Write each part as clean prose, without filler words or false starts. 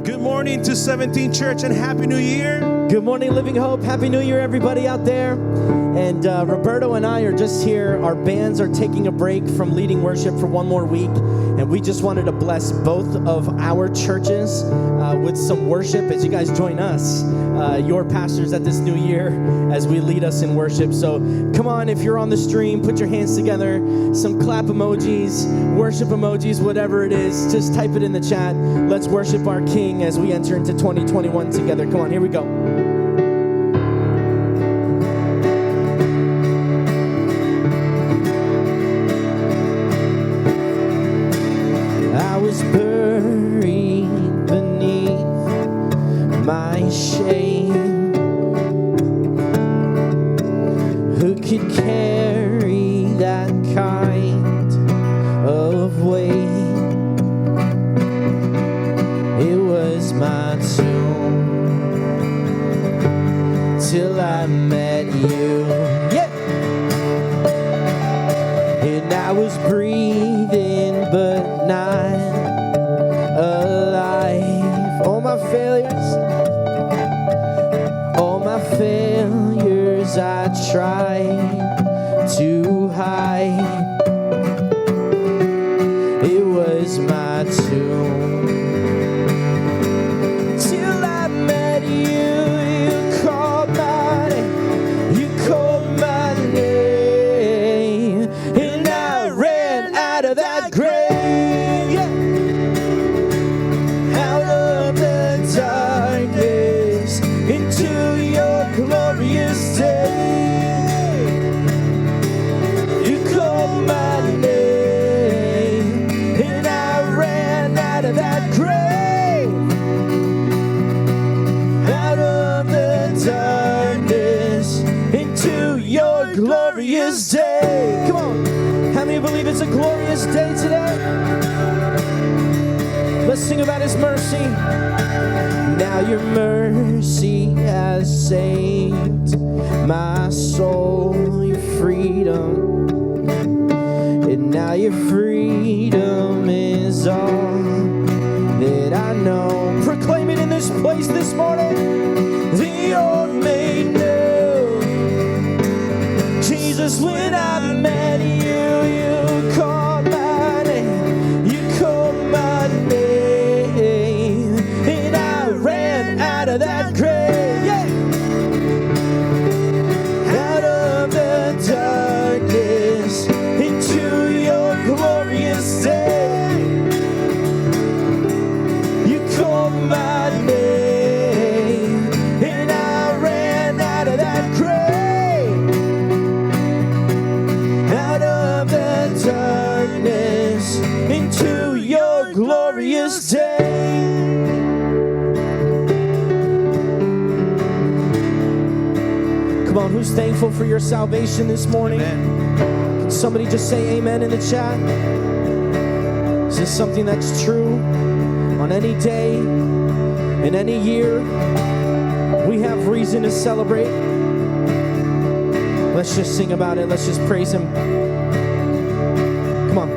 Good morning to 17 Church and Happy New Year. Good morning, Living Hope. Happy New Year, everybody out there. And Roberto and I are just here. Our bands are taking a break from leading worship for one more week. And we just wanted to bless both of our churches with some worship as you guys join us, your pastors at this new year, as we lead us in worship. So come on, if you're on the stream, put your hands together, some clap emojis, worship emojis, whatever it is, just type it in the chat. Let's worship our King as we enter into 2021 together. Come on, here we go. I was buried beneath my shame. Who could carry that kind of weight? It was my tomb till I met you. Yeah. And I was breathing but not alive. All my failures I tried to hide. It was my tomb till I met you. You called my name, and I ran out of that grave, yeah. Out of the darkness into your glorious day. You called my name, and I ran out of that grave. Out of the darkness into your glorious day. Come on. How many believe it's a glorious day today? Let's sing about His mercy. Now your mercy has saved my soul, your freedom. And now your freedom is all that I know. Proclaim it in this place this morning. The old made new. Jesus, when I met you, you called my name. You called my name. And I ran out of that grave. Yeah. Out of the darkness into your glorious day. You called my name, and I ran out of that grave. Out of the darkness into your glorious day. Come on, who's thankful for your salvation this morning? Amen. Can somebody just say amen in the chat? Is this something that's true on any day, in any year? We have reason to celebrate. Let's just sing about it. Let's just praise Him. Come on.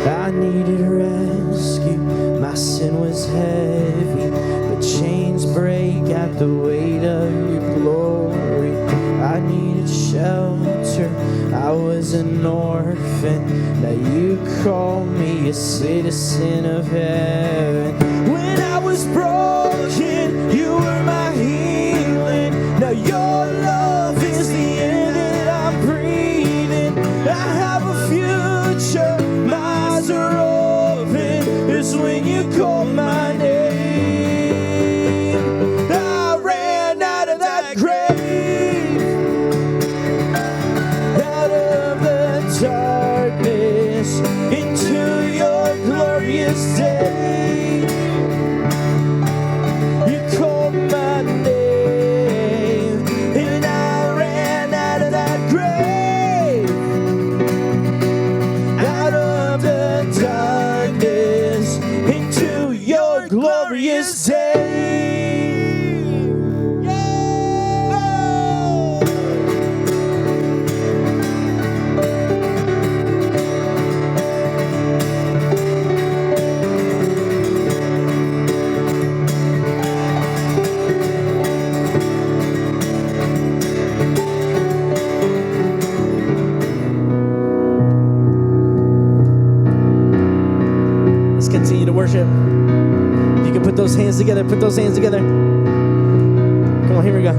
I needed rescue. My sin was heavy, but chains break at the weight of your glory. I needed shelter. I was an orphan. Now you call me a citizen of heaven. When I was broken, you were my healing. Now your love is the air that I'm breathing. I have a future. My eyes are open. It's when you call my name. I ran out of that grave. Out of the darkness into your glorious day. You called my name, and I ran out of that grave. Out of the darkness into your glorious day. can put those hands together. Put those hands together. Come on, here we go.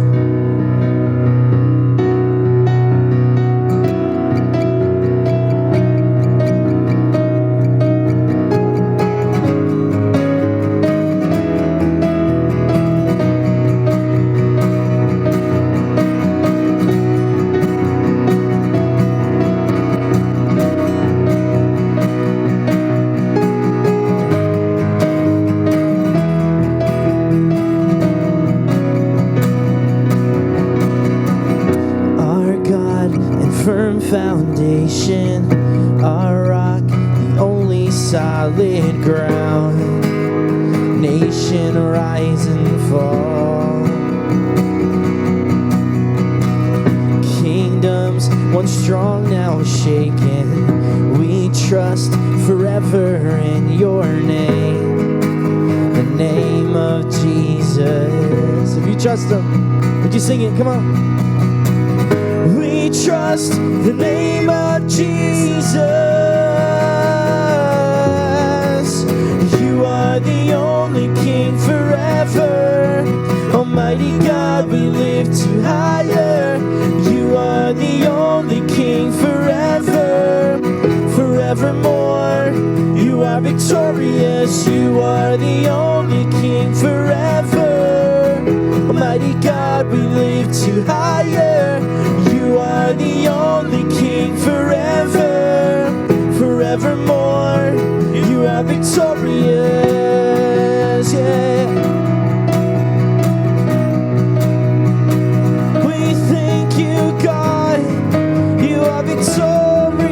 Firm foundation, our rock, the only solid ground. Nation rise and fall. Kingdoms once strong, now shaken. We trust forever in your name, the name of Jesus. If you trust him, would you sing it? Come on. We trust the name of Jesus. You are the only King forever. Almighty God, we lift you higher. You are the only King forever, forevermore. You are victorious. You are the only King forever. Almighty God, we lift you higher. You are the only King forever, forevermore. You are victorious, yeah. We thank you, God. You are victorious,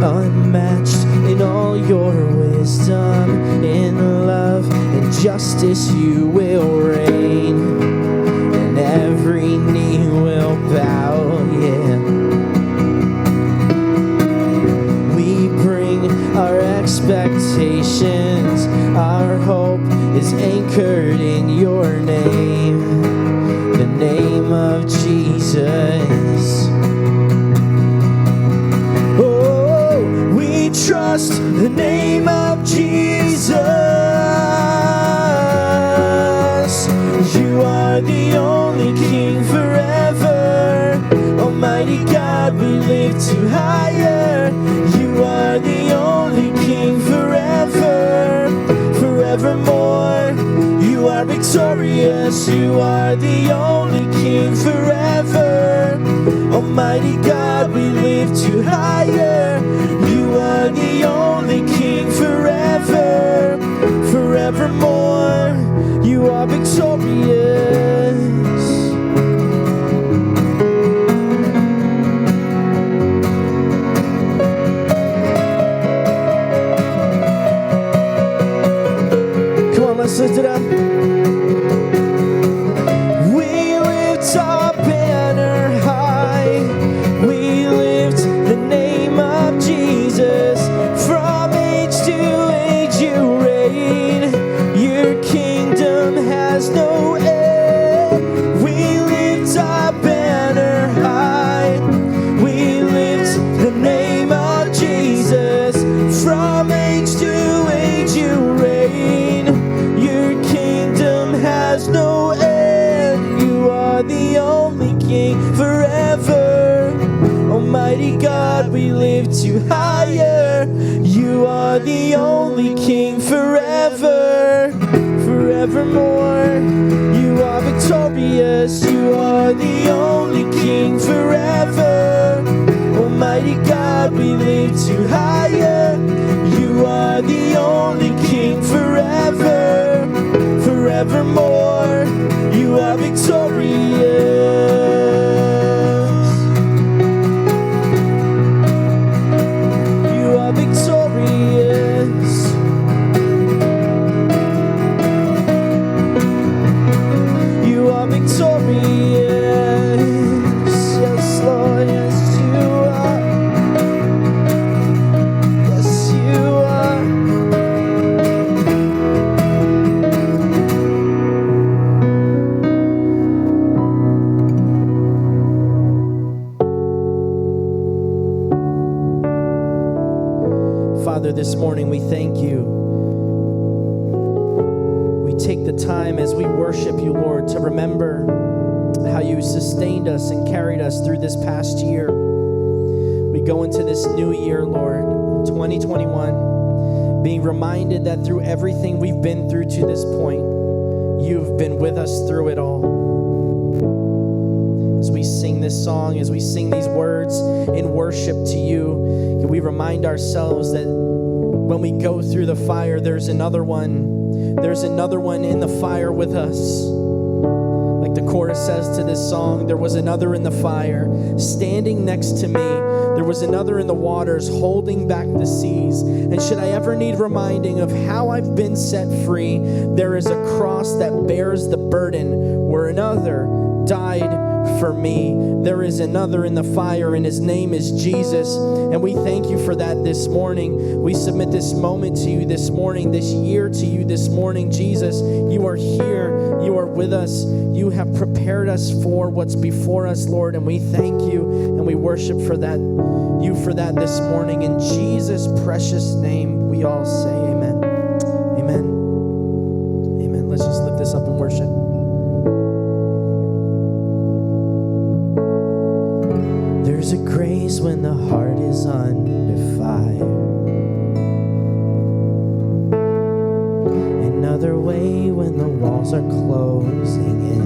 unmatched in all your wisdom, in love and justice you will reign, and every knee will bow, yeah. We bring our expectations, our hope is anchored in your name, the name of Jesus. Oh, we trust the name of Jesus. You are the only King forever. Almighty God, we lift you higher. You are the only King forever, forevermore. You are victorious. You are the only King forever. Almighty God, we lift you higher. You are the only King forever, forevermore. You are victorious. Come on, let's lift it up. We lift our banner high. We lift the name of Jesus. From age to age you reign. Your kingdom has no end. We lift our banner high. We lift the name of Jesus. From age to age you reign. Your kingdom has no end. You are the only King forever. Almighty God, we lift you higher. You are the only King forever, forevermore. You are victorious. You are the only King forever. Almighty God, we lift you higher. You are the only King forever, forevermore. You are victorious. You are victorious. You are victorious. Yes, Lord. Father, this morning we thank you. We take the time as we worship you, Lord, to remember how you sustained us and carried us through this past year. We go into this new year, Lord, 2021, being reminded that through everything we've been through to this point, you've been with us through it all. As we sing this song, as we sing these words in worship to you, can we remind ourselves that when we go through the fire, there's another one. There's another one in the fire with us. Like the chorus says to this song, there was another in the fire standing next to me. There was another in the waters holding back the seas. And should I ever need reminding of how I've been set free, there is a cross that bears the burden where another died for me. There is another in the fire, and his name is Jesus. And we thank you for that this morning. We submit this moment to you this morning, this year to you this morning. Jesus, you are here. You are with us. You have prepared us for what's before us, Lord. And we thank you and we worship for that, you for that this morning. In Jesus' precious name, we all say amen. Amen. Amen. Let's just lift this up in worship. There's a grace when the heart is under fire. Another way when the walls are closing in.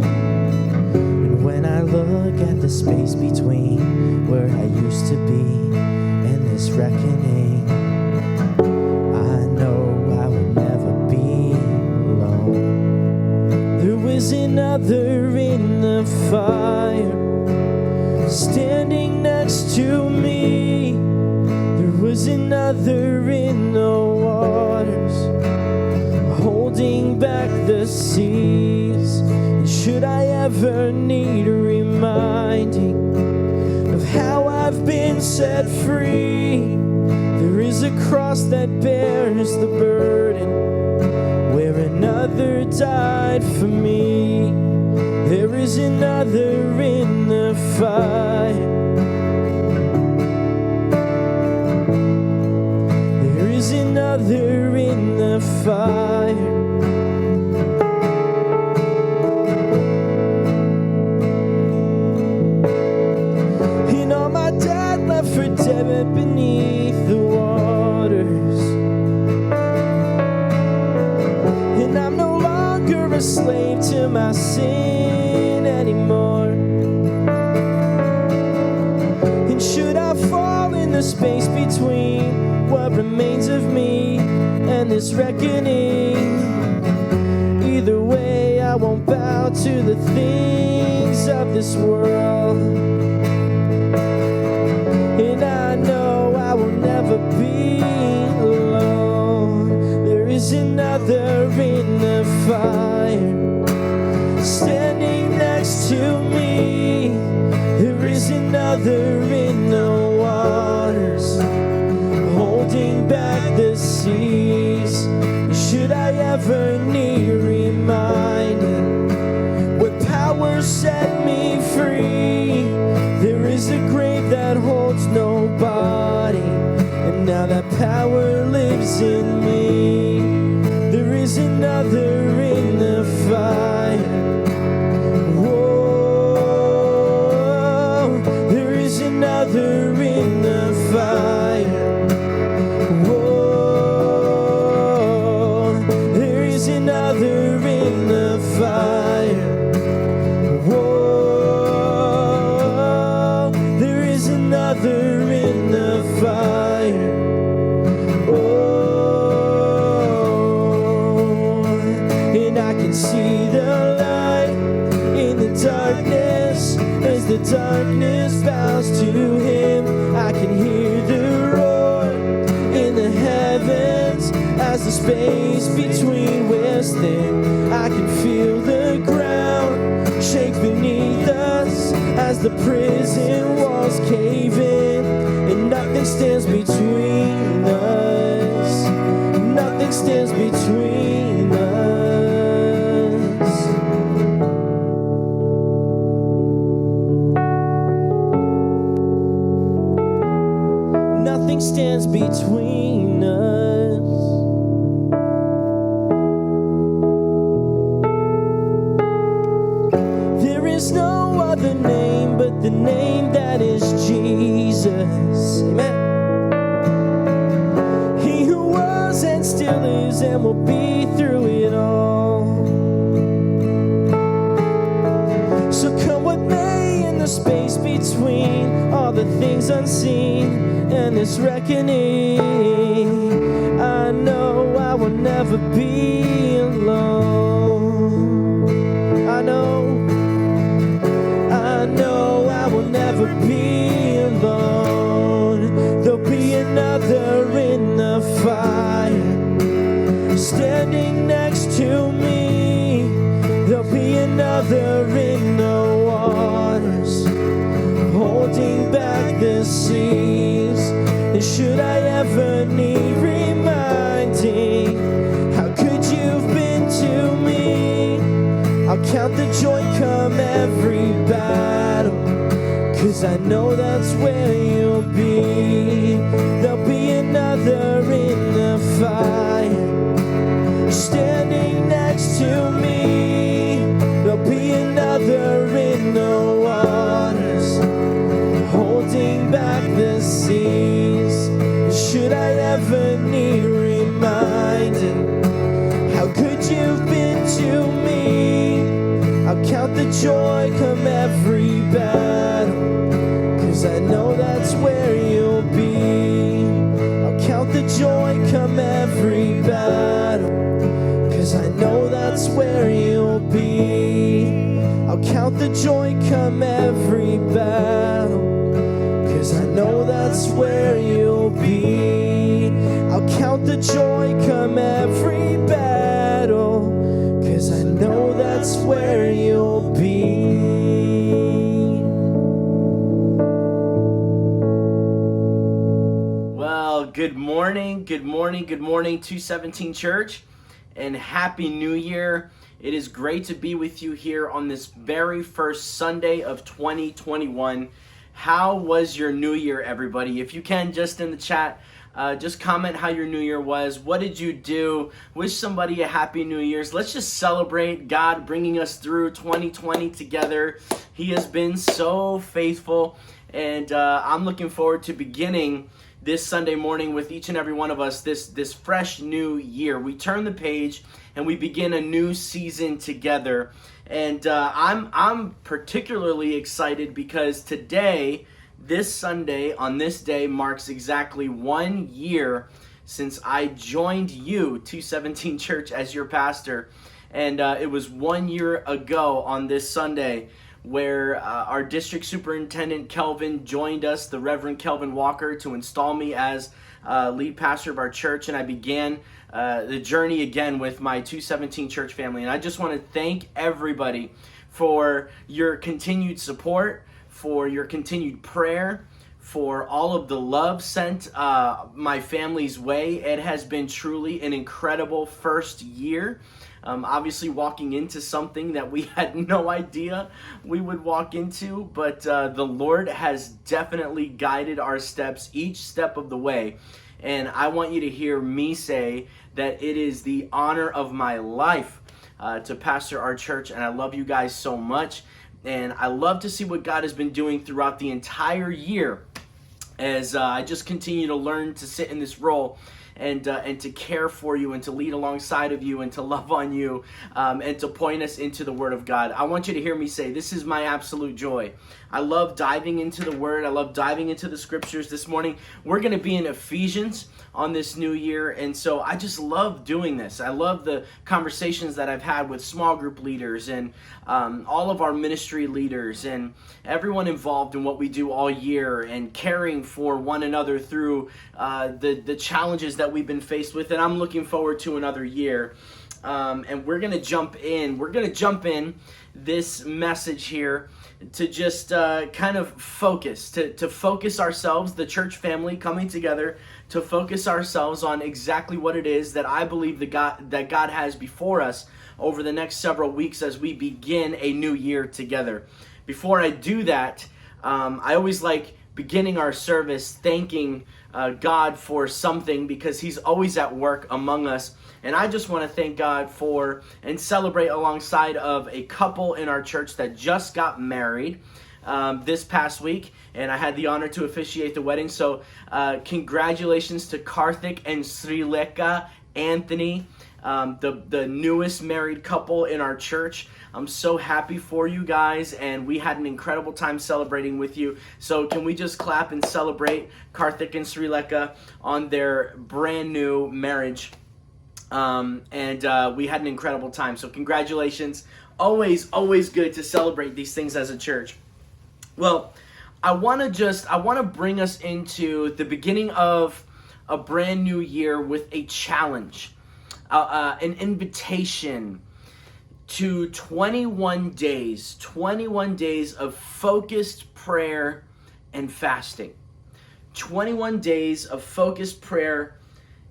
And when I look at the space between where I used to be and this reckoning, I know I will never be alone. There was another in the fire standing next to me. There was another in the waters holding back the seas. And should I ever need a reminding of how I've been set free, there is a cross that bears the burden where another died for me. There is another in the fire. There is another in the fire. And all my dad left for dead beneath the waters. And I'm no longer a slave to my sin anymore. And should I fall in the space between what remains of me and this reckoning, either way I won't bow to the things of this world. And I know I will never be alone. There is another in the fire standing next to me. There is another in the waters holding back the seas. Should I ever need reminding where power set me free, there is a grave that holds nobody, and now that power lives in me. There is another in the fire. Whoa, there is another in the fire. Whoa, there is another in the fire. Whoa, there is another in the fire. See the light in the darkness as the darkness bows to him. I can hear the roar in the heavens as the space between wears thin. I can feel the ground shake beneath us as the prison walls cave in, and nothing stands between us. Nothing stands between us. Nothing stands between us. There is no other name but the name that is Jesus. Amen. He who was and still is and will be through it all. So come what may in the space between all the things unseen and this reckoning, I know I will never be alone. I know I will never be alone. There'll be another in the fire standing next to me. There'll be another in the waters holding back the seas. And should I ever need reminding how good you've been to me, I'll count the joy come every battle, 'cause I know that's where you'll be. There'll be another in the fire standing next to me. There'll be another in the waters holding back the seas. Should I ever need reminding how good you've been to me, I'll count the joy come every battle, 'cause I know that's where you'll be. I'll count the joy come every battle, 'cause I know that's where you'll be. I'll count the joy come every battle, 'cause I know that's where you'll be. I'll count the joy come every battle, 'cause I know that's where you'll be. Well, good morning, 217 Church, and Happy New Year. It is great to be with you here on this very first Sunday of 2021. How was your New Year, everybody? If you can, just in the chat, just comment how your New Year was. What did you do? Wish somebody a Happy New Year's. Let's just celebrate God bringing us through 2020 together. He has been so faithful, and I'm looking forward to beginning this Sunday morning with each and every one of us, this fresh new year. We turn the page and we begin a new season together. And I'm particularly excited because today, this Sunday, on this day, marks exactly 1 year since I joined you, 217 Church, as your pastor. And it was 1 year ago on this Sunday where our district superintendent, Kelvin, joined us, the Reverend Kelvin Walker, to install me as lead pastor of our church. And I began the journey again with my 217 Church family. And I just want to thank everybody for your continued support, for your continued prayer, for all of the love sent my family's way. It has been truly an incredible first year. Obviously walking into something that we had no idea we would walk into, but the Lord has definitely guided our steps each step of the way. And I want you to hear me say that it is the honor of my life to pastor our church, and I love you guys so much. And I love to see what God has been doing throughout the entire year as I just continue to learn to sit in this role and to care for you and to lead alongside of you and to love on you and to point us into the Word of God. I want you to hear me say, this is my absolute joy. I love diving into the Word. I love diving into the Scriptures. This morning, we're going to be in Ephesians on this new year, and so I just love doing this. I love the conversations that I've had with small group leaders and all of our ministry leaders and everyone involved in what we do all year and caring for one another through the challenges that we've been faced with. And I'm looking forward to another year. And we're going to jump in. We're going to jump in this message here to just kind of focus, to focus ourselves, the church family coming together, to focus ourselves on exactly what it is that I believe that God has before us over the next several weeks as we begin a new year together. Before I do that, I always like beginning our service thanking God for something, because he's always at work among us. And I just want to thank God for and celebrate alongside of a couple in our church that just got married this past week, and I had the honor to officiate the wedding. So congratulations to Karthik and Srilekha Anthony, the newest married couple in our church. I'm so happy for you guys, and we had an incredible time celebrating with you. So can we just clap and celebrate Karthik and Srilekha on their brand new marriage? We had an incredible time. So congratulations. Always good to celebrate these things as a church. Well, I want to bring us into the beginning of a brand new year with a challenge, an invitation to 21 days of focused prayer and fasting. 21 days of focused prayer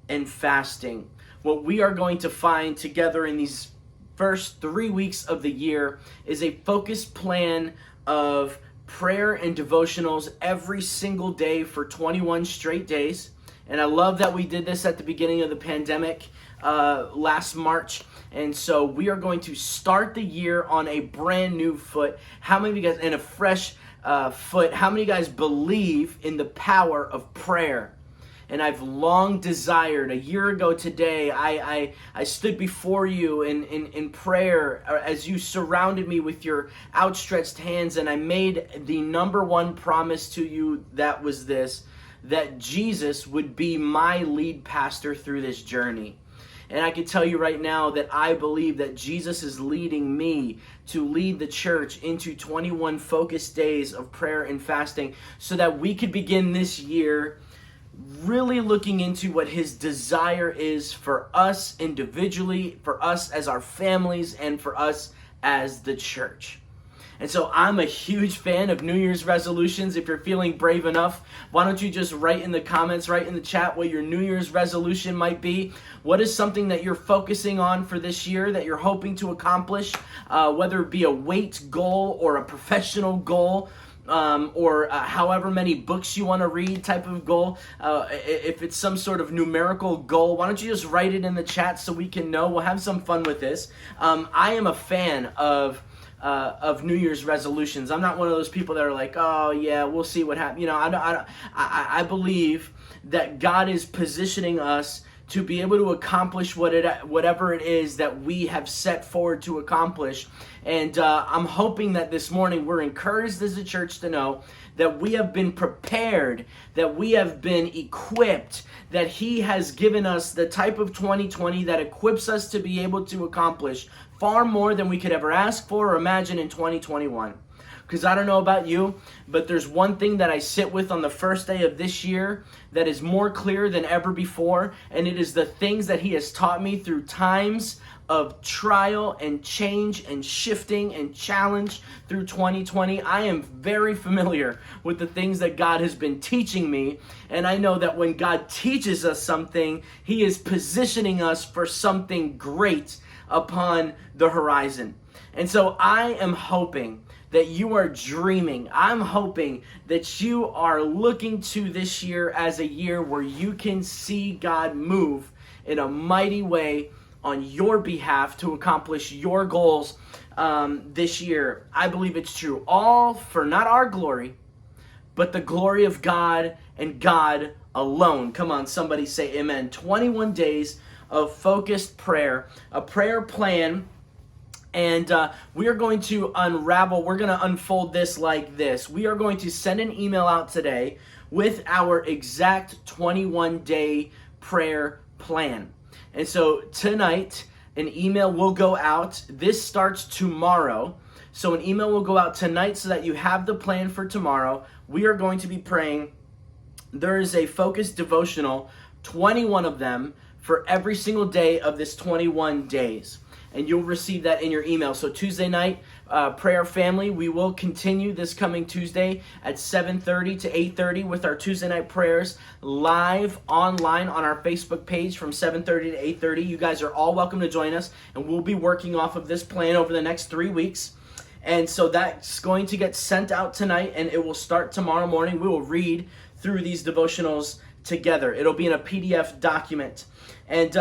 and fasting. What we are going to find together in these first 3 weeks of the year is a focused plan of prayer and devotionals every single day for 21 straight days. And I love that we did this at the beginning of the pandemic last March. And so we are going to start the year on a brand new foot. How many of you guys, in a fresh foot, how many of you guys believe in the power of prayer? And I've long desired, a year ago today, I stood before you in prayer as you surrounded me with your outstretched hands, and I made the number one promise to you, that was this, that Jesus would be my lead pastor through this journey. And I can tell you right now that I believe that Jesus is leading me to lead the church into 21 focused days of prayer and fasting, so that we could begin this year really looking into what his desire is for us individually, for us as our families, and for us as the church. And so I'm a huge fan of New Year's resolutions. If you're feeling brave enough, why don't you just write in the comments, write in the chat what your New Year's resolution might be. What is something that you're focusing on for this year that you're hoping to accomplish, whether it be a weight goal or a professional goal, or however many books you want to read type of goal. If it's some sort of numerical goal, why don't you just write it in the chat so we can know? We'll have some fun with this. I am a fan of New Year's resolutions. I'm not one of those people that are like, oh yeah, we'll see what happens. You know, I believe that God is positioning us to be able to accomplish whatever it is that we have set forward to accomplish. And I'm hoping that this morning we're encouraged as a church to know that we have been prepared, that we have been equipped, that he has given us the type of 2020 that equips us to be able to accomplish far more than we could ever ask for or imagine in 2021. Because I don't know about you, but there's one thing that I sit with on the first day of this year that is more clear than ever before, and it is the things that he has taught me through times of trial and change and shifting and challenge through 2020. I am very familiar with the things that God has been teaching me, and I know that when God teaches us something, he is positioning us for something great upon the horizon. And so I am hoping that you are dreaming. I'm hoping that you are looking to this year as a year where you can see God move in a mighty way on your behalf to accomplish your goals this year. I believe it's true. All for not our glory, but the glory of God and God alone. Come on, somebody say amen. 21 days of focused prayer, a prayer plan. And we are going to we're going to unfold this like this. We are going to send an email out today with our exact 21-day prayer plan. And so tonight, an email will go out. This starts tomorrow. So an email will go out tonight so that you have the plan for tomorrow. We are going to be praying. There is a focused devotional, 21 of them, for every single day of this 21 days. And you'll receive that in your email. So Tuesday night, prayer family, we will continue this coming Tuesday at 7:30 to 8:30 with our Tuesday night prayers live online on our Facebook page from 7:30 to 8:30. You guys are all welcome to join us, and we'll be working off of this plan over the next 3 weeks. And so that's going to get sent out tonight, and it will start tomorrow morning. We will read through these devotionals together. It'll be in a PDF document. And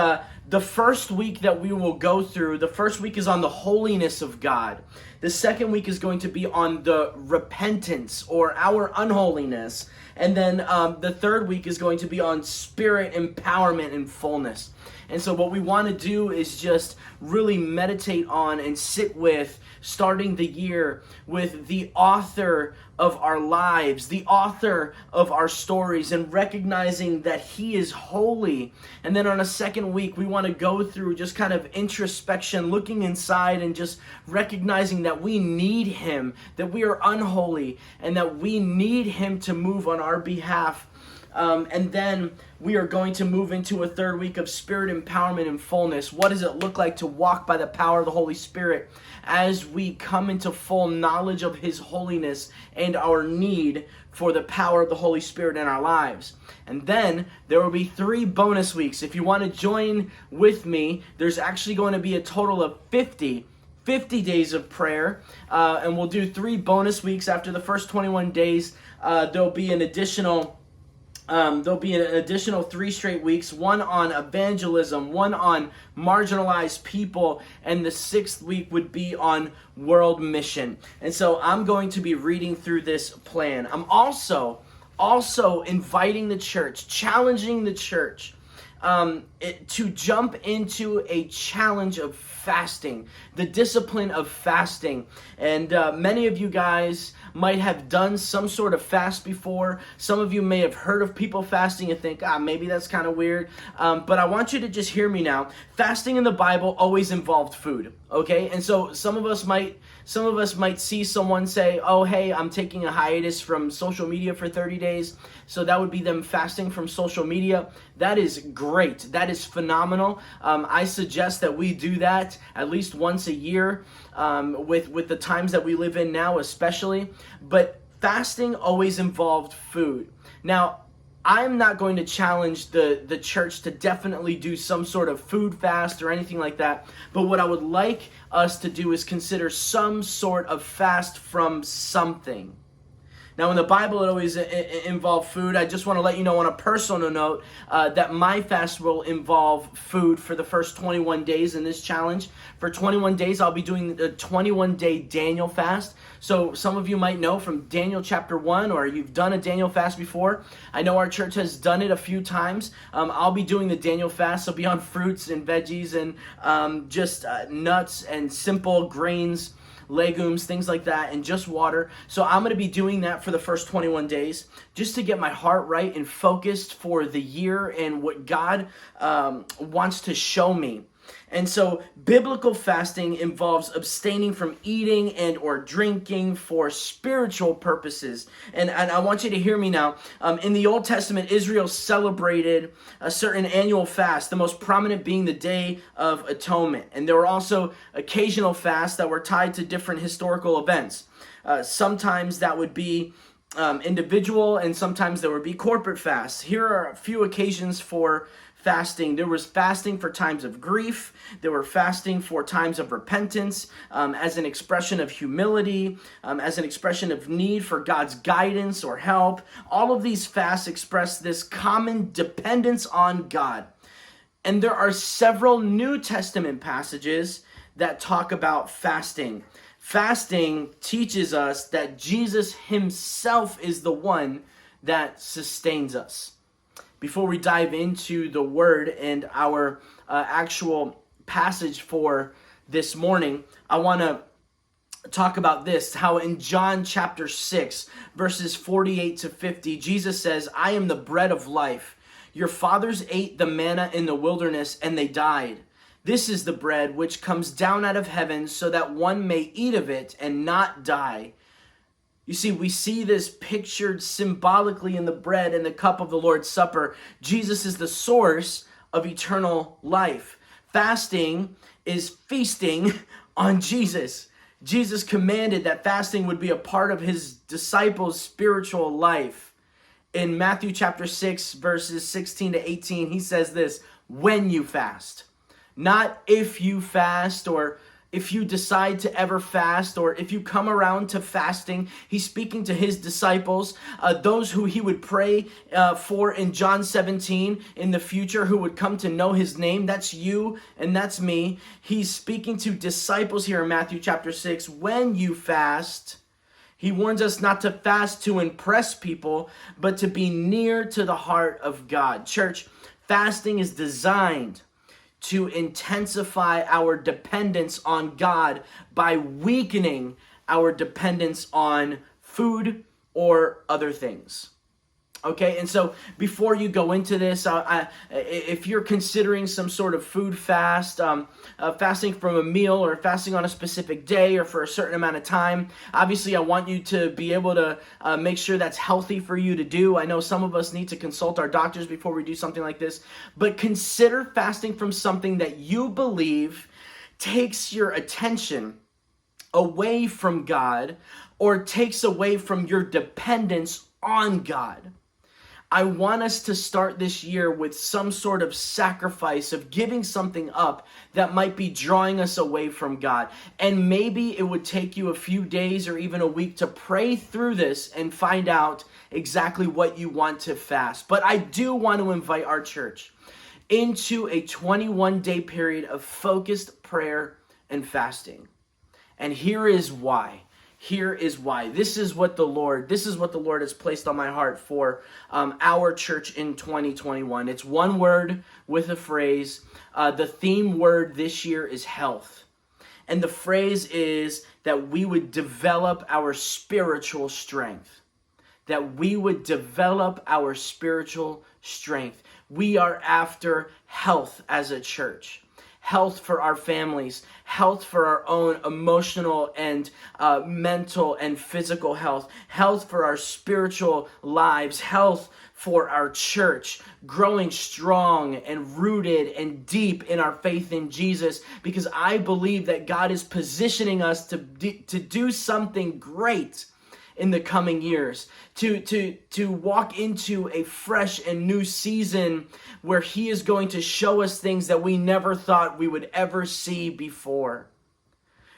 the first week that we will go through, the first week is on the holiness of God. The second week is going to be on the repentance or our unholiness. And then the third week is going to be on spirit empowerment and fullness. And so what we want to do is just really meditate on and sit with, starting the year, with the author of our lives, the author of our stories, and recognizing that he is holy. And then on a second week, we want to go through just kind of introspection, looking inside and just recognizing that we need him, that we are unholy, and that we need him to move on our behalf. And then we are going to move into a third week of spirit empowerment and fullness. What does it look like to walk by the power of the Holy Spirit as we come into full knowledge of his holiness and our need for the power of the Holy Spirit in our lives? And then there will be 3 bonus weeks. If you want to join with me, there's actually going to be a total of 50 days of prayer, and we'll do 3 bonus weeks. After the first 21 days, there'll be an additional 3 straight weeks, one on evangelism, one on marginalized people, and the 6th week would be on world mission. And so I'm going to be reading through this plan. I'm also inviting the church, challenging the church to jump into a challenge of fasting, the discipline of fasting. And many of you guys might have done some sort of fast before. Some of you may have heard of people fasting and think, maybe that's kind of weird. But I want you to just hear me now. Fasting in the Bible always involved food, okay? And so some of us might see someone say, oh, hey, I'm taking a hiatus from social media for 30 days. So that would be them fasting from social media. That is great. That is phenomenal. I suggest that we do that at least once a year, with the times that we live in now especially. But fasting always involved food. Now, I'm not going to challenge the church to definitely do some sort of food fast or anything like that. But what I would like us to do is consider some sort of fast from something. Now, in the Bible, it always involved food. I just want to let you know on a personal note that my fast will involve food for the first 21 days in this challenge. For 21 days, I'll be doing the 21-day Daniel fast. So some of you might know from Daniel chapter 1, or you've done a Daniel fast before. I know our church has done it a few times. I'll be doing the Daniel fast. I'll be on fruits and veggies and just nuts and simple grains, legumes, things like that, and just water. So I'm going to be doing that for the first 21 days just to get my heart right and focused for the year and what God wants to show me. And so biblical fasting involves abstaining from eating and or drinking for spiritual purposes. And I want you to hear me now. In the Old Testament, Israel celebrated a certain annual fast, the most prominent being the Day of Atonement. And there were also occasional fasts that were tied to different historical events. Sometimes that would be individual, and sometimes there would be corporate fasts. Here are a few occasions for fasting. There was fasting for times of grief. There were fasting for times of repentance, as an expression of humility, as an expression of need for God's guidance or help. All of these fasts express this common dependence on God. And there are several New Testament passages that talk about fasting. Fasting teaches us that Jesus himself is the one that sustains us. Before we dive into the word and our actual passage for this morning, I want to talk about this, how in John chapter 6, verses 48 to 50, Jesus says, I am the bread of life. Your fathers ate the manna in the wilderness and they died. This is the bread which comes down out of heaven so that one may eat of it and not die. You see, we see this pictured symbolically in the bread and the cup of the Lord's Supper. Jesus is the source of eternal life. Fasting is feasting on Jesus. Jesus commanded that fasting would be a part of his disciples' spiritual life. In Matthew chapter 6, verses 16 to 18, he says this, when you fast. Not if you fast or if you decide to ever fast, or if you come around to fasting, he's speaking to his disciples, those who he would pray for in John 17 in the future, who would come to know his name. That's you and that's me. He's speaking to disciples here in Matthew chapter 6. When you fast, he warns us not to fast to impress people, but to be near to the heart of God. Church, fasting is designed to intensify our dependence on God by weakening our dependence on food or other things. Okay, and so before you go into this, if you're considering some sort of food fast, fasting from a meal or fasting on a specific day or for a certain amount of time, obviously I want you to be able to make sure that's healthy for you to do. I know some of us need to consult our doctors before we do something like this, but consider fasting from something that you believe takes your attention away from God or takes away from your dependence on God. I want us to start this year with some sort of sacrifice of giving something up that might be drawing us away from God. And maybe it would take you a few days or even a week to pray through this and find out exactly what you want to fast. But I do want to invite our church into a 21-day period of focused prayer and fasting. And here is why. Here is why. This is what the Lord has placed on my heart for our church in 2021. It's one word with a phrase. The theme word this year is health. And the phrase is that we would develop our spiritual strength. That we would develop our spiritual strength. We are after health as a church. Health for our families, health for our own emotional and mental and physical health, health for our spiritual lives, health for our church, growing strong and rooted and deep in our faith in Jesus, because I believe that God is positioning us to do something great in the coming years, to walk into a fresh and new season where he is going to show us things that we never thought we would ever see before.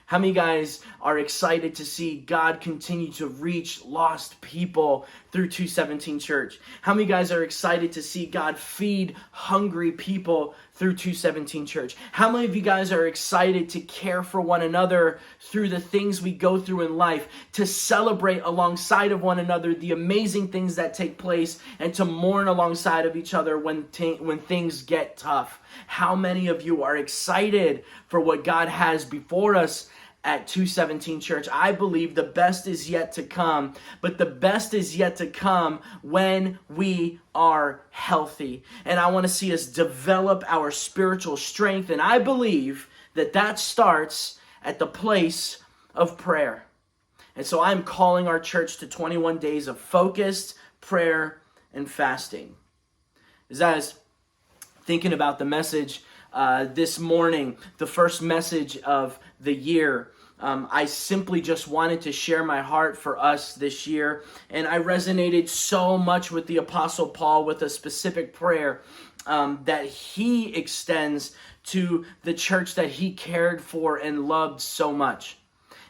How many guys are excited to see God continue to reach lost people through 217 Church? How many guys are excited to see God feed hungry people through 217 Church? How many of you guys are excited to care for one another through the things we go through in life, to celebrate alongside of one another the amazing things that take place, and to mourn alongside of each other when things get tough? How many of you are excited for what God has before us at 217 Church? I believe the best is yet to come, but the best is yet to come when we are healthy. And I want to see us develop our spiritual strength, and I believe that starts at the place of prayer. And so I'm calling our church to 21 days of focused prayer and fasting. As I was thinking about the message this morning, the first message of the year, I simply just wanted to share my heart for us this year. And I resonated so much with the Apostle Paul with a specific prayer that he extends to the church that he cared for and loved so much.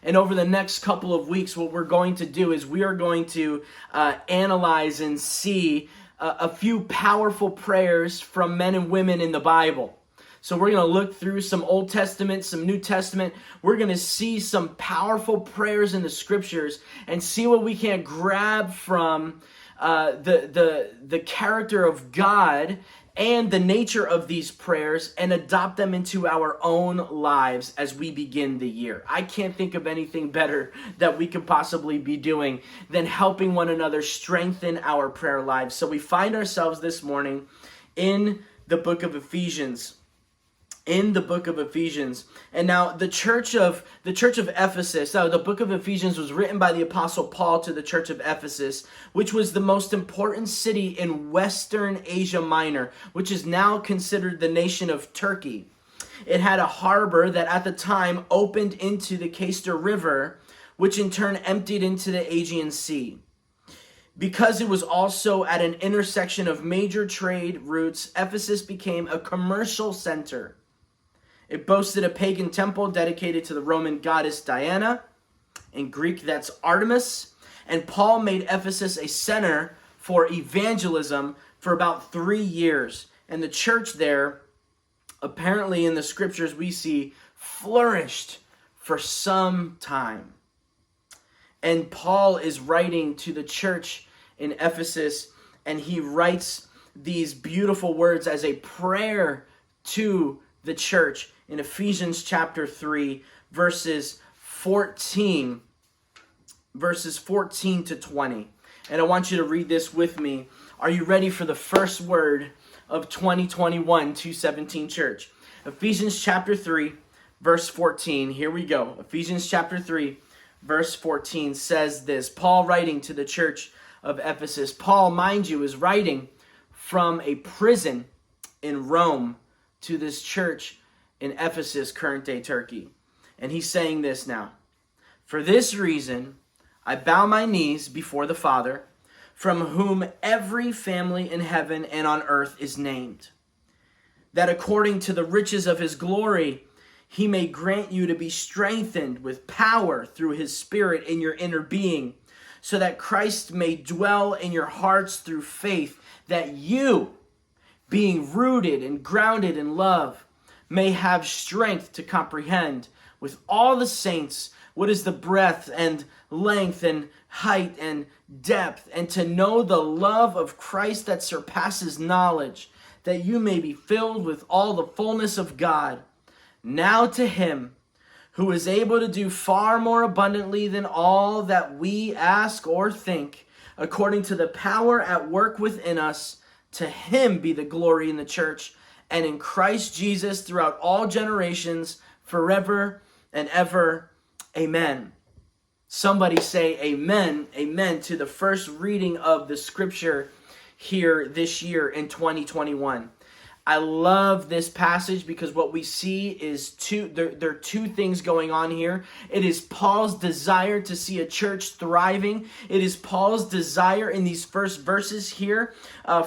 And over the next couple of weeks, what we're going to do is we are going to analyze and see a few powerful prayers from men and women in the Bible. So we're going to look through some Old Testament, some New Testament. We're going to see some powerful prayers in the scriptures and see what we can grab from the character of God and the nature of these prayers and adopt them into our own lives as we begin the year. I can't think of anything better that we could possibly be doing than helping one another strengthen our prayer lives. So we find ourselves this morning in the book of Ephesians. In the book of Ephesians. And now the church of Ephesus, the book of Ephesians was written by the Apostle Paul to the church of Ephesus, which was the most important city in Western Asia Minor, which is now considered the nation of Turkey. It had a harbor that at the time opened into the Cayster River, which in turn emptied into the Aegean Sea. Because it was also at an intersection of major trade routes, Ephesus became a commercial center. It boasted a pagan temple dedicated to the Roman goddess Diana. In Greek, that's Artemis. And Paul made Ephesus a center for evangelism for about 3 years. And the church there, apparently in the scriptures we see, flourished for some time. And Paul is writing to the church in Ephesus, and he writes these beautiful words as a prayer to the church in Ephesians chapter 3, verses 14 to 20. And I want you to read this with me. Are you ready for the first word of 2021 217 Church? Ephesians chapter 3, verse 14. Here we go. Ephesians chapter 3, verse 14 says this. Paul writing to the church of Ephesus. Paul, mind you, is writing from a prison in Rome to this church in Ephesus, current day Turkey. And he's saying this now. For this reason, I bow my knees before the Father, from whom every family in heaven and on earth is named, that according to the riches of his glory, he may grant you to be strengthened with power through his Spirit in your inner being, so that Christ may dwell in your hearts through faith, that you, being rooted and grounded in love, may have strength to comprehend with all the saints what is the breadth and length and height and depth, and to know the love of Christ that surpasses knowledge, that you may be filled with all the fullness of God. Now to him who is able to do far more abundantly than all that we ask or think, according to the power at work within us, to him be the glory in the church and in Christ Jesus throughout all generations, forever and ever. Amen. Somebody say amen, amen to the first reading of the scripture here this year in 2021. I love this passage because what we see is there are two things going on here. It is Paul's desire to see a church thriving. It is Paul's desire in these first verses here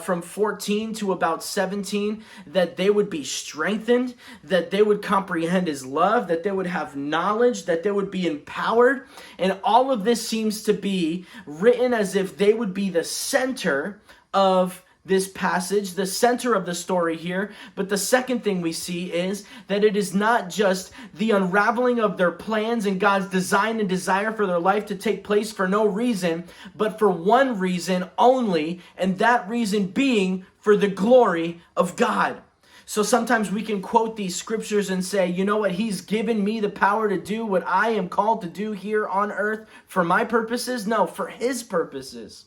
from 14 to about 17 that they would be strengthened, that they would comprehend his love, that they would have knowledge, that they would be empowered. And all of this seems to be written as if they would be the center of this passage, the center of the story here. But the second thing we see is that it is not just the unraveling of their plans and God's design and desire for their life to take place for no reason, but for one reason only, and that reason being for the glory of God. So sometimes we can quote these scriptures and say, you know what, he's given me the power to do what I am called to do here on earth for my purposes. No, for his purposes.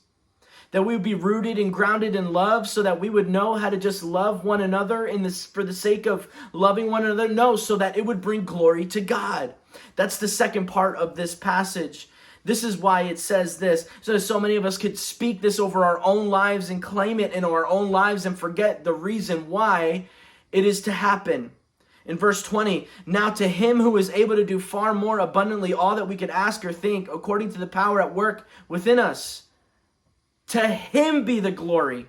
That we would be rooted and grounded in love, so that we would know how to just love one another for the sake of loving one another. No, so that it would bring glory to God. That's the second part of this passage. This is why it says this. So many of us could speak this over our own lives and claim it in our own lives and forget the reason why it is to happen. In verse 20, now to him who is able to do far more abundantly all that we could ask or think, according to the power at work within us. To him be the glory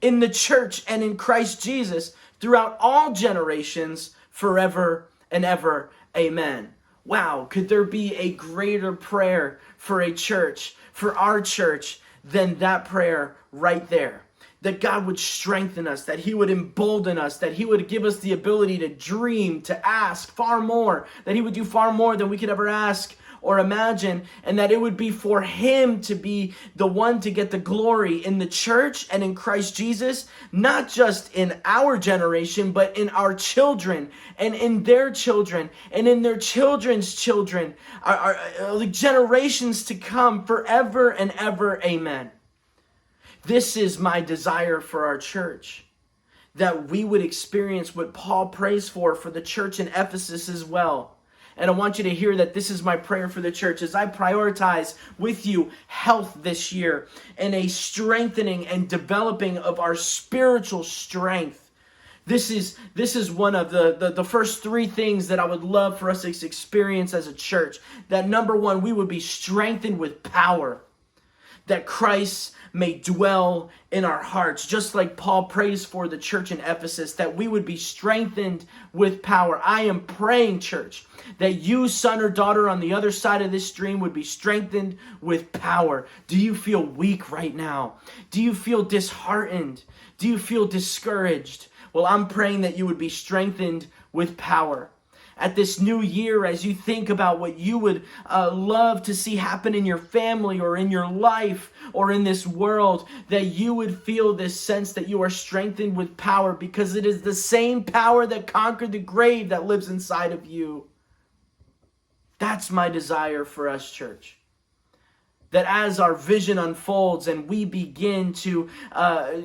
in the church and in Christ Jesus throughout all generations, forever and ever. Amen. Wow, could there be a greater prayer for a church, for our church, than that prayer right there? That God would strengthen us, that he would embolden us, that he would give us the ability to dream, to ask far more, that he would do far more than we could ever ask or imagine, and that it would be for him to be the one to get the glory in the church and in Christ Jesus, not just in our generation, but in our children and in their children and in their children's children, our generations to come, forever and ever. Amen. This is my desire for our church, that we would experience what Paul prays for the church in Ephesus as well. And I want you to hear that this is my prayer for the church as I prioritize with you health this year and a strengthening and developing of our spiritual strength. This is one of the first three things that I would love for us to experience as a church. That number one, we would be strengthened with power. that Christ may dwell in our hearts, just like Paul prays for the church in Ephesus, that we would be strengthened with power. I am praying, church, that you, son or daughter on the other side of this stream, would be strengthened with power. Do you feel weak right now? Do you feel disheartened? Do you feel discouraged? Well, I'm praying that you would be strengthened with power. At this new year, as you think about what you would love to see happen in your family or in your life or in this world, that you would feel this sense that you are strengthened with power, because it is the same power that conquered the grave that lives inside of you. That's my desire for us, church. That as our vision unfolds and we begin to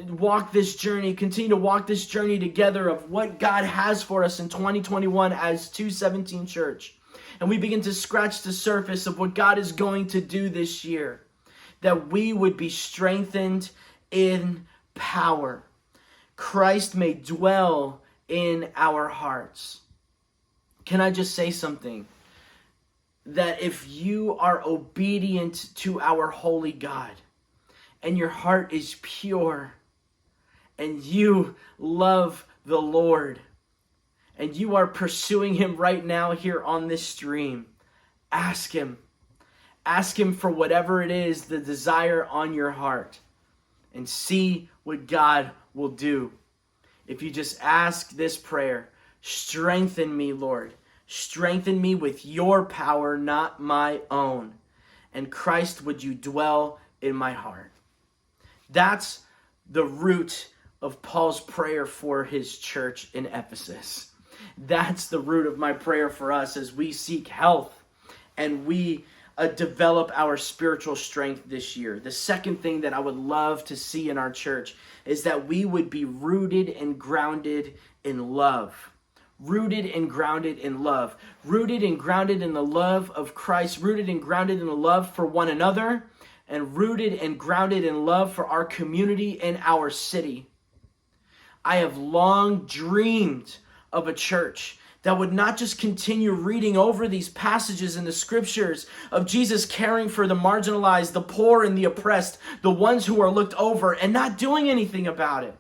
walk this journey, continue to walk this journey together of what God has for us in 2021 as 217 Church, and we begin to scratch the surface of what God is going to do this year, that we would be strengthened in power. Christ may dwell in our hearts. Can I just say something? That if you are obedient to our holy God and your heart is pure and you love the Lord and you are pursuing him right now here on this stream, ask him. Ask him for whatever it is, the desire on your heart, and see what God will do. If you just ask this prayer, strengthen me, Lord. Strengthen me with your power, not my own. And Christ, would you dwell in my heart? That's the root of Paul's prayer for his church in Ephesus. That's the root of my prayer for us as we seek health and we develop our spiritual strength this year. The second thing that I would love to see in our church is that we would be rooted and grounded in love. Rooted and grounded in love. Rooted and grounded in the love of Christ. Rooted and grounded in the love for one another. And rooted and grounded in love for our community and our city. I have long dreamed of a church that would not just continue reading over these passages in the scriptures of Jesus caring for the marginalized, the poor and the oppressed, the ones who are looked over, and not doing anything about it.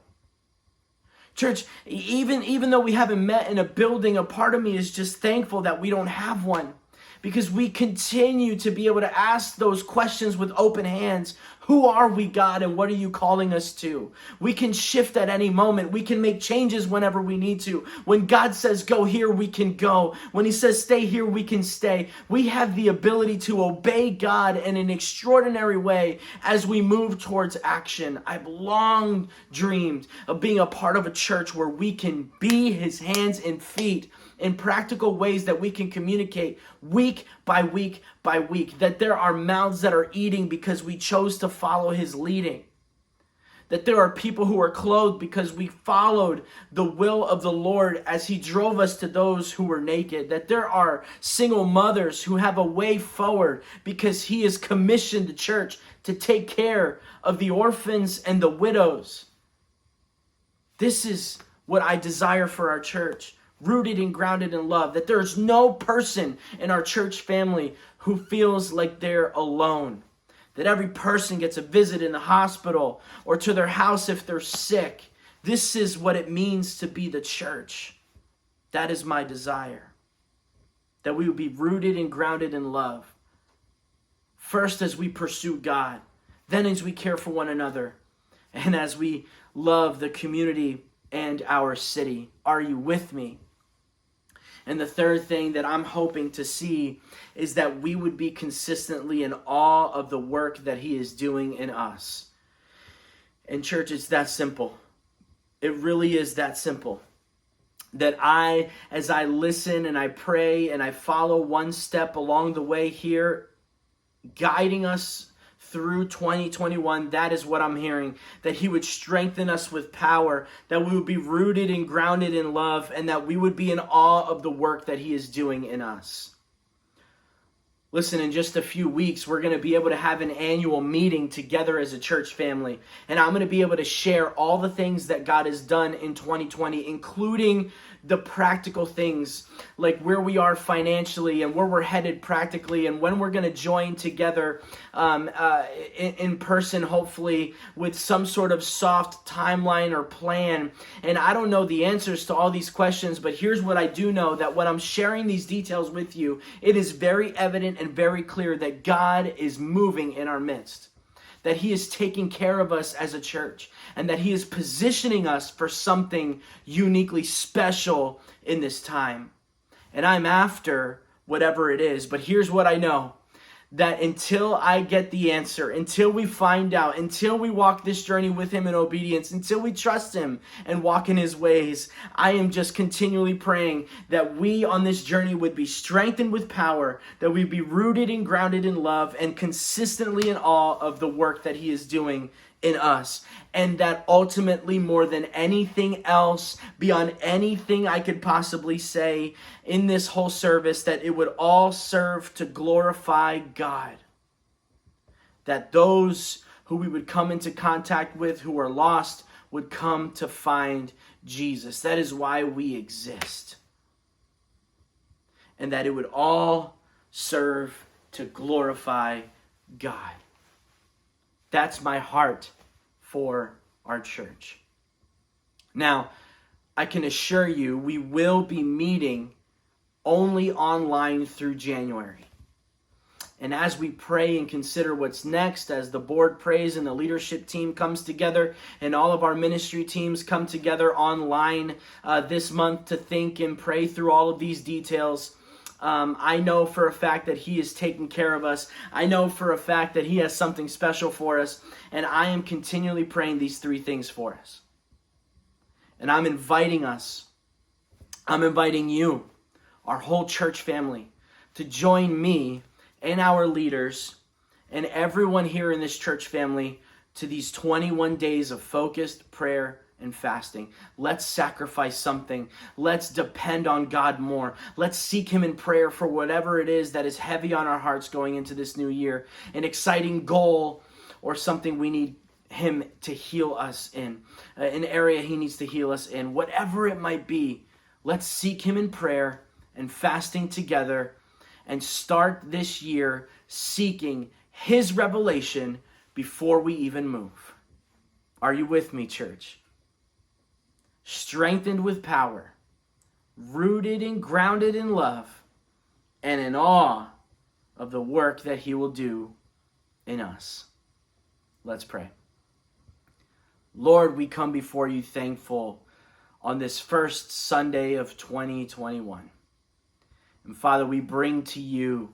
Church, even though we haven't met in a building, a part of me is just thankful that we don't have one, because we continue to be able to ask those questions with open hands. Who are we, God, and what are you calling us to? We can shift at any moment. We can make changes whenever we need to. When God says go here, we can go. When he says stay here, we can stay. We have the ability to obey God in an extraordinary way as we move towards action. I've long dreamed of being a part of a church where we can be his hands and feet in practical ways, that we can communicate week by week by week, that there are mouths that are eating because we chose to follow his leading, that there are people who are clothed because we followed the will of the Lord as he drove us to those who were naked, that there are single mothers who have a way forward because he has commissioned the church to take care of the orphans and the widows. This is what I desire for our church. Rooted and grounded in love, that there's no person in our church family who feels like they're alone, that every person gets a visit in the hospital or to their house if they're sick. This is what it means to be the church. That is my desire, that we would be rooted and grounded in love. First, as we pursue God, then as we care for one another, and as we love the community and our city. Are you with me? And the third thing that I'm hoping to see is that we would be consistently in awe of the work that he is doing in us. And church, it's that simple. It really is that simple. That as I listen and I pray and I follow one step along the way here, guiding us through 2021, that is what I'm hearing, that he would strengthen us with power, that we would be rooted and grounded in love, and that we would be in awe of the work that he is doing in us. Listen, in just a few weeks, we're going to be able to have an annual meeting together as a church family. And I'm going to be able to share all the things that God has done in 2020, including the practical things like where we are financially and where we're headed practically and when we're going to join together in person, hopefully with some sort of soft timeline or plan. And I don't know the answers to all these questions, but here's what I do know, that when I'm sharing these details with you, it is very evident and very clear that God is moving in our midst, that he is taking care of us as a church, and that he is positioning us for something uniquely special in this time. And I'm after whatever it is, but here's what I know, that until I get the answer, until we find out, until we walk this journey with him in obedience, until we trust him and walk in his ways, I am just continually praying that we on this journey would be strengthened with power, that we'd be rooted and grounded in love and consistently in awe of the work that he is doing in us. And that ultimately, more than anything else, beyond anything I could possibly say in this whole service, that it would all serve to glorify God. That those who we would come into contact with who are lost would come to find Jesus. That is why we exist. And that it would all serve to glorify God. That's my heart for our church. Now, I can assure you we will be meeting only online through January. And as we pray and consider what's next, as the board prays and the leadership team comes together and all of our ministry teams come together online this month to think and pray through all of these details, I know for a fact that he is taking care of us. I know for a fact that he has something special for us. And I am continually praying these three things for us. And I'm inviting you, our whole church family, to join me and our leaders and everyone here in this church family to these 21 days of focused prayer and fasting. Let's sacrifice something. Let's depend on God more. Let's seek him in prayer for whatever it is that is heavy on our hearts going into this new year. An exciting goal or something we need him to heal us in. An area he needs to heal us in. Whatever it might be, let's seek him in prayer and fasting together and start this year seeking his revelation before we even move. Are you with me, church? Strengthened with power, rooted and grounded in love, and in awe of the work that he will do in us. Let's pray. Lord, we come before you thankful on this first Sunday of 2021. And Father, we bring to you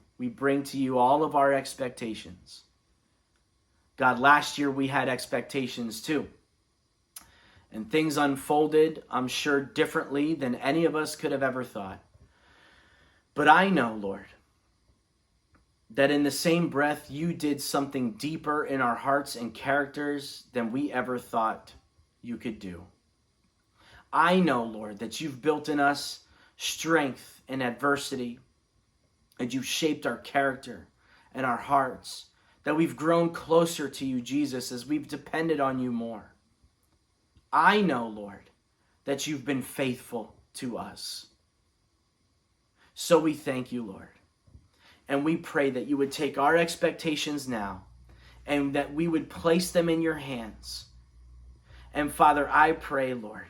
all of our expectations. God, last year we had expectations too. And things unfolded, I'm sure, differently than any of us could have ever thought. But I know, Lord, that in the same breath, you did something deeper in our hearts and characters than we ever thought you could do. I know, Lord, that you've built in us strength in adversity, and you've shaped our character and our hearts, that we've grown closer to you, Jesus, as we've depended on you more. I know, Lord, that you've been faithful to us. So we thank you, Lord. And we pray that you would take our expectations now and that we would place them in your hands. And Father, I pray, Lord,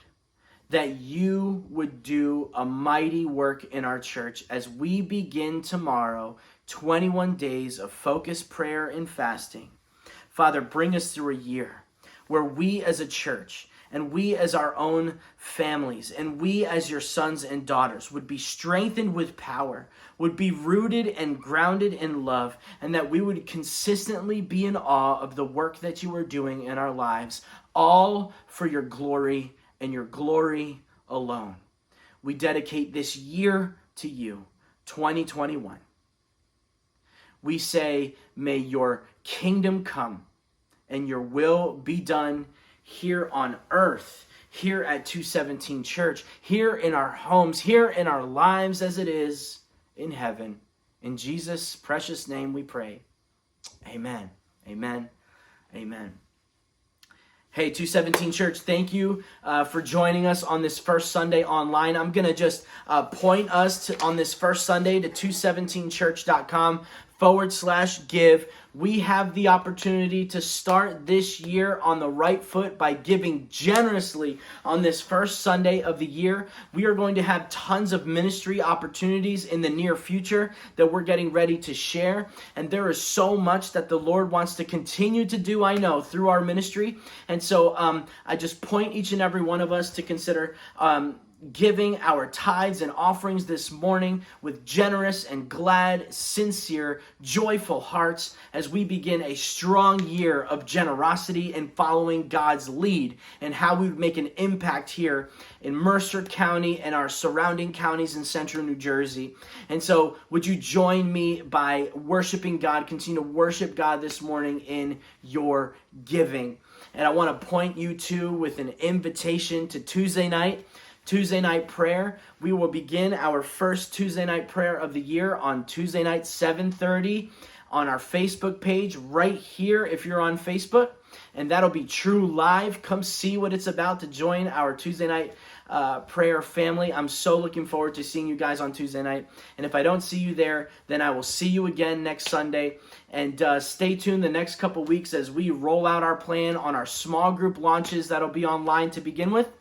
that you would do a mighty work in our church as we begin tomorrow 21 days of focused prayer and fasting. Father, bring us through a year where we as a church and we as our own families and we as your sons and daughters would be strengthened with power, would be rooted and grounded in love, and that we would consistently be in awe of the work that you are doing in our lives, all for your glory and your glory alone. We dedicate this year to you, 2021. We say, may your kingdom come and your will be done here on earth, here at 217 Church, here in our homes, here in our lives as it is in heaven. In Jesus' precious name we pray. Amen. Amen. Amen. Hey, 217 Church, thank you for joining us on this first Sunday online. I'm going to just point us on this first Sunday to 217church.com/give. We have the opportunity to start this year on the right foot by giving generously on this first Sunday of the year. We are going to have tons of ministry opportunities in the near future that we're getting ready to share. And there is so much that the Lord wants to continue to do, I know, through our ministry. And so I just point each and every one of us to consider giving our tithes and offerings this morning with generous and glad, sincere, joyful hearts as we begin a strong year of generosity and following God's lead and how we make an impact here in Mercer County and our surrounding counties in central New Jersey. And so would you join me by worshiping God, continue to worship God this morning in your giving. And I want to point you to with an invitation to Tuesday night prayer. We will begin our first Tuesday night prayer of the year on Tuesday night, 7:30 on our Facebook page right here if you're on Facebook. And that'll be True Live. Come see what it's about to join our Tuesday night prayer family. I'm so looking forward to seeing you guys on Tuesday night. And if I don't see you there, then I will see you again next Sunday. And stay tuned the next couple weeks as we roll out our plan on our small group launches that'll be online to begin with.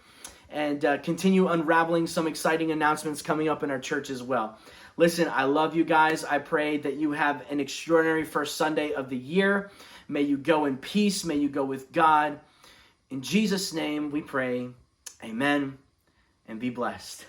And continue unraveling some exciting announcements coming up in our church as well. Listen, I love you guys. I pray that you have an extraordinary first Sunday of the year. May you go in peace. May you go with God. In Jesus' name we pray. Amen. And be blessed.